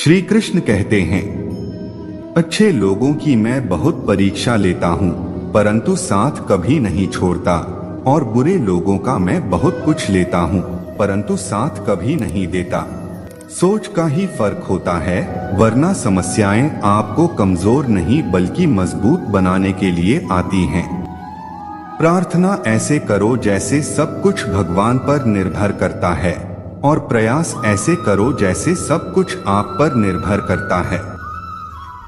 श्री कृष्ण कहते हैं, अच्छे लोगों की मैं बहुत परीक्षा लेता हूँ, परंतु साथ कभी नहीं छोड़ता, और बुरे लोगों का मैं बहुत कुछ लेता हूँ, परंतु साथ कभी नहीं देता। सोच का ही फर्क होता है, वरना समस्याएं आपको कमजोर नहीं बल्कि मजबूत बनाने के लिए आती हैं। प्रार्थना ऐसे करो जैसे सब कुछ भगवान पर निर्भर करता है, और प्रयास ऐसे करो जैसे सब कुछ आप पर निर्भर करता है।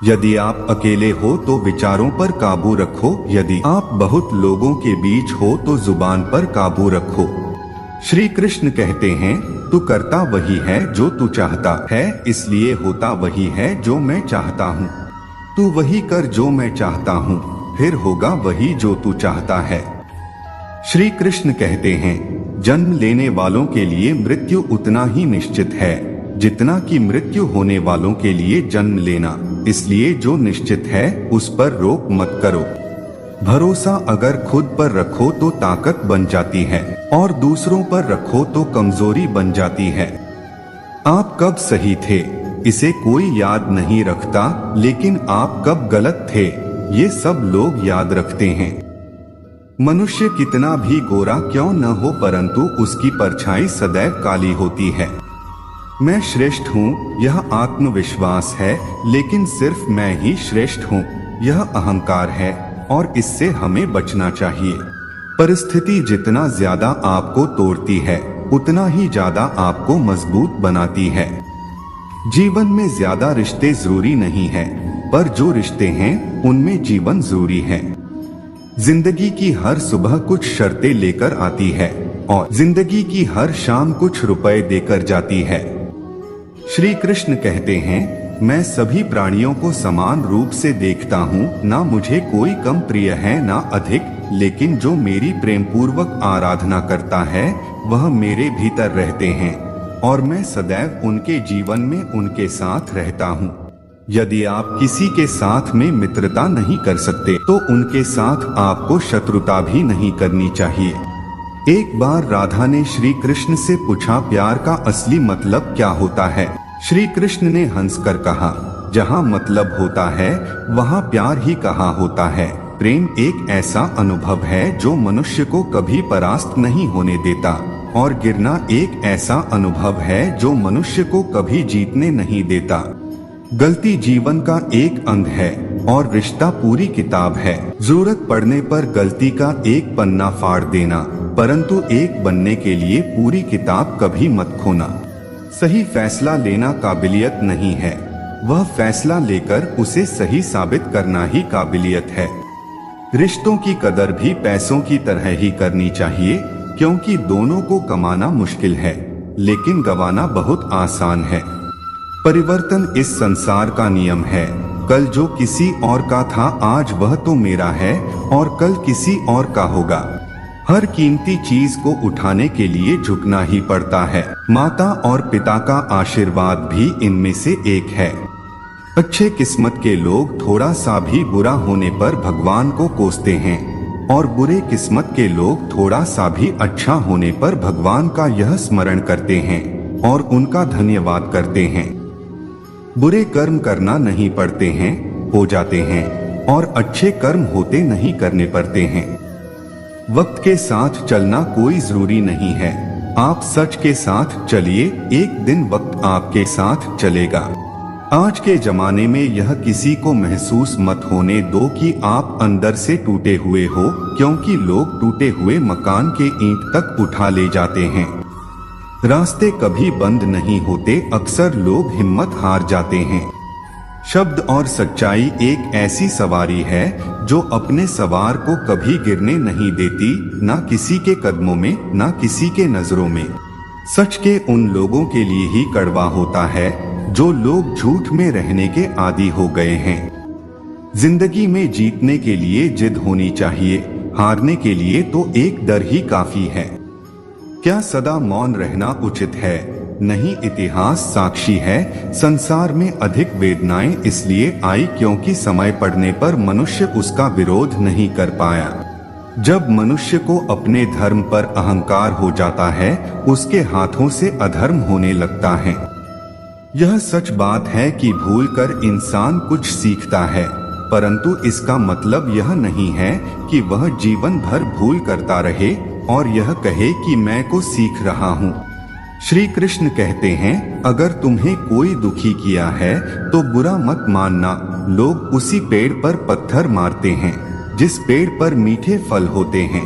यदि आप अकेले हो तो विचारों पर काबू रखो, यदि आप बहुत लोगों के बीच हो तो जुबान पर काबू रखो। श्री कृष्ण कहते हैं, तू करता वही है जो तू चाहता है, इसलिए होता वही है जो मैं चाहता हूँ। तू वही कर जो मैं चाहता हूँ, फिर होगा वही जो तू चाहता है। श्री कृष्ण कहते हैं, जन्म लेने वालों के लिए मृत्यु उतना ही निश्चित है जितना कि मृत्यु होने वालों के लिए जन्म लेना, इसलिए जो निश्चित है उस पर रोक मत करो। भरोसा अगर खुद पर रखो तो ताकत बन जाती है, और दूसरों पर रखो तो कमजोरी बन जाती है। आप कब सही थे इसे कोई याद नहीं रखता, लेकिन आप कब गलत थे ये सब लोग याद रखते हैं। मनुष्य कितना भी गोरा क्यों न हो, परंतु उसकी परछाई सदैव काली होती है। मैं श्रेष्ठ हूँ यह आत्मविश्वास है, लेकिन सिर्फ मैं ही श्रेष्ठ हूँ यह अहंकार है, और इससे हमें बचना चाहिए। परिस्थिति जितना ज्यादा आपको तोड़ती है उतना ही ज्यादा आपको मजबूत बनाती है। जीवन में ज्यादा रिश्ते जरूरी नहीं है, पर जो रिश्ते हैं उनमें जीवन जरूरी है। जिंदगी की हर सुबह कुछ शर्तें लेकर आती है, और जिंदगी की हर शाम कुछ रुपए देकर जाती है। श्री कृष्ण कहते हैं, मैं सभी प्राणियों को समान रूप से देखता हूँ, ना मुझे कोई कम प्रिय है ना अधिक, लेकिन जो मेरी प्रेम पूर्वक आराधना करता है वह मेरे भीतर रहते हैं, और मैं सदैव उनके जीवन में उनके साथ रहता हूँ। यदि आप किसी के साथ में मित्रता नहीं कर सकते तो उनके साथ आपको शत्रुता भी नहीं करनी चाहिए। एक बार राधा ने श्री कृष्ण से पूछा, प्यार का असली मतलब क्या होता है? श्री कृष्ण ने हंसकर कहा, जहाँ मतलब होता है वहाँ प्यार ही कहाँ होता है। प्रेम एक ऐसा अनुभव है जो मनुष्य को कभी परास्त नहीं होने देता, और गिरना एक ऐसा अनुभव है जो मनुष्य को कभी जीतने नहीं देता। गलती जीवन का एक अंग है और रिश्ता पूरी किताब है। जरूरत पड़ने पर गलती का एक पन्ना फाड़ देना, परंतु एक बनने के लिए पूरी किताब कभी मत खोना। सही फैसला लेना काबिलियत नहीं है, वह फैसला लेकर उसे सही साबित करना ही काबिलियत है। रिश्तों की कदर भी पैसों की तरह ही करनी चाहिए, क्योंकि दोनों को कमाना मुश्किल है लेकिन गंवाना बहुत आसान है। परिवर्तन इस संसार का नियम है। कल जो किसी और का था आज वह तो मेरा है, और कल किसी और का होगा। हर कीमती चीज को उठाने के लिए झुकना ही पड़ता है। माता और पिता का आशीर्वाद भी इनमें से एक है। अच्छे किस्मत के लोग थोड़ा सा भी बुरा होने पर भगवान को कोसते हैं, और बुरे किस्मत के लोग थोड़ा सा भी अच्छा होने पर भगवान का यह स्मरण करते हैं और उनका धन्यवाद करते हैं। बुरे कर्म करना नहीं पड़ते हैं, हो जाते हैं, और अच्छे कर्म होते नहीं करने पड़ते हैं। वक्त के साथ चलना कोई जरूरी नहीं है, आप सच के साथ चलिए, एक दिन वक्त आपके साथ चलेगा। आज के जमाने में यह किसी को महसूस मत होने दो कि आप अंदर से टूटे हुए हो, क्योंकि लोग टूटे हुए मकान के ईंट तक उठा ले जाते हैं। रास्ते कभी बंद नहीं होते, अक्सर लोग हिम्मत हार जाते हैं। शब्द और सच्चाई एक ऐसी सवारी है जो अपने सवार को कभी गिरने नहीं देती, ना किसी के कदमों में ना किसी के नजरों में। सच के उन लोगों के लिए ही कड़वा होता है जो लोग झूठ में रहने के आदी हो गए हैं। जिंदगी में जीतने के लिए जिद होनी चाहिए, हारने के लिए तो एक डर ही काफी है। क्या सदा मौन रहना उचित है? नहीं, इतिहास साक्षी है, संसार में अधिक वेदनाएं इसलिए आई क्योंकि समय पड़ने पर मनुष्य उसका विरोध नहीं कर पाया। जब मनुष्य को अपने धर्म पर अहंकार हो जाता है, उसके हाथों से अधर्म होने लगता है। यह सच बात है कि भूल कर इंसान कुछ सीखता है, परंतु इसका मतलब यह नहीं है कि वह जीवन भर भूल करता रहे और यह कहे कि मैं को सीख रहा हूँ। श्री कृष्ण कहते हैं, अगर तुम्हें कोई दुखी किया है तो बुरा मत मानना। लोग उसी पेड़ पर पत्थर मारते हैं जिस पेड़ पर मीठे फल होते हैं।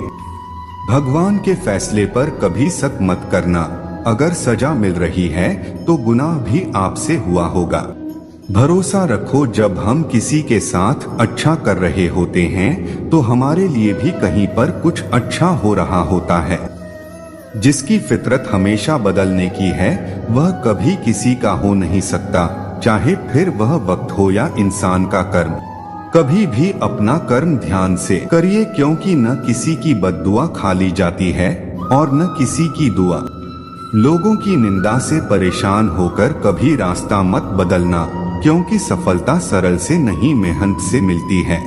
भगवान के फैसले पर कभी शक मत करना। अगर सजा मिल रही है तो गुनाह भी आपसे हुआ होगा। भरोसा रखो, जब हम किसी के साथ अच्छा कर रहे होते हैं तो हमारे लिए भी कहीं पर कुछ अच्छा हो रहा होता है। जिसकी फितरत हमेशा बदलने की है वह कभी किसी का हो नहीं सकता, चाहे फिर वह वक्त हो या इंसान का कर्म। कभी भी अपना कर्म ध्यान से करिए, क्योंकि न किसी की बद्दुआ खाली जाती है और न किसी की दुआ। लोगों की निंदा से परेशान होकर कभी रास्ता मत बदलना, क्योंकि सफलता सरल से नहीं मेहनत से मिलती है।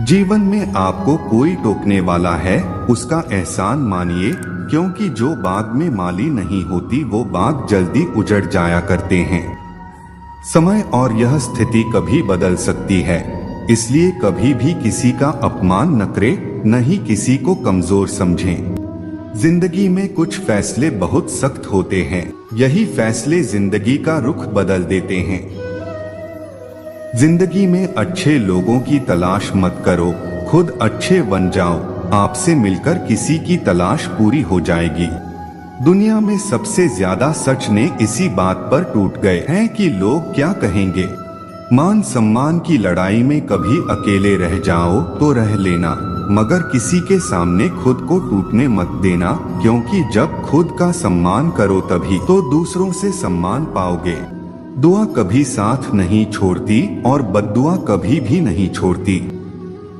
जीवन में आपको कोई टोकने वाला है उसका एहसान मानिए, क्योंकि जो बाग में माली नहीं होती वो बाग जल्दी उजड़ जाया करते हैं। समय और यह स्थिति कभी बदल सकती है, इसलिए कभी भी किसी का अपमान न करें, न ही किसी को कमजोर समझें। जिंदगी में कुछ फैसले बहुत सख्त होते हैं, यही फैसले जिंदगी का रुख बदल देते हैं। जिंदगी में अच्छे लोगों की तलाश मत करो, खुद अच्छे बन जाओ। आपसे मिलकर किसी की तलाश पूरी हो जाएगी। दुनिया में सबसे ज्यादा सच ने इसी बात पर टूट गए हैं कि लोग क्या कहेंगे। मान सम्मान की लड़ाई में कभी अकेले रह जाओ तो रह लेना, मगर किसी के सामने खुद को टूटने मत देना, क्योंकि जब खुद का सम्मान करो तभी तो दूसरों से सम्मान पाओगे। दुआ कभी साथ नहीं छोड़ती और बद्दुआ कभी भी नहीं छोड़ती।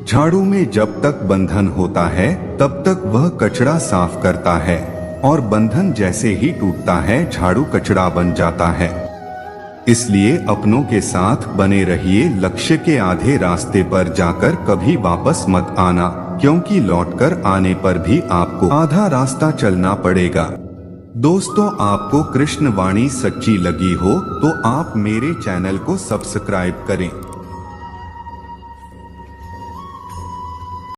झाड़ू में जब तक बंधन होता है तब तक वह कचरा साफ करता है, और बंधन जैसे ही टूटता है झाड़ू कचरा बन जाता है। इसलिए अपनों के साथ बने रहिए। लक्ष्य के आधे रास्ते पर जाकर कभी वापस मत आना, क्योंकि लौटकर आने पर भी आपको आधा रास्ता चलना पड़ेगा। दोस्तों, आपको कृष्ण वाणी सच्ची लगी हो तो आप मेरे चैनल को सब्सक्राइब करें।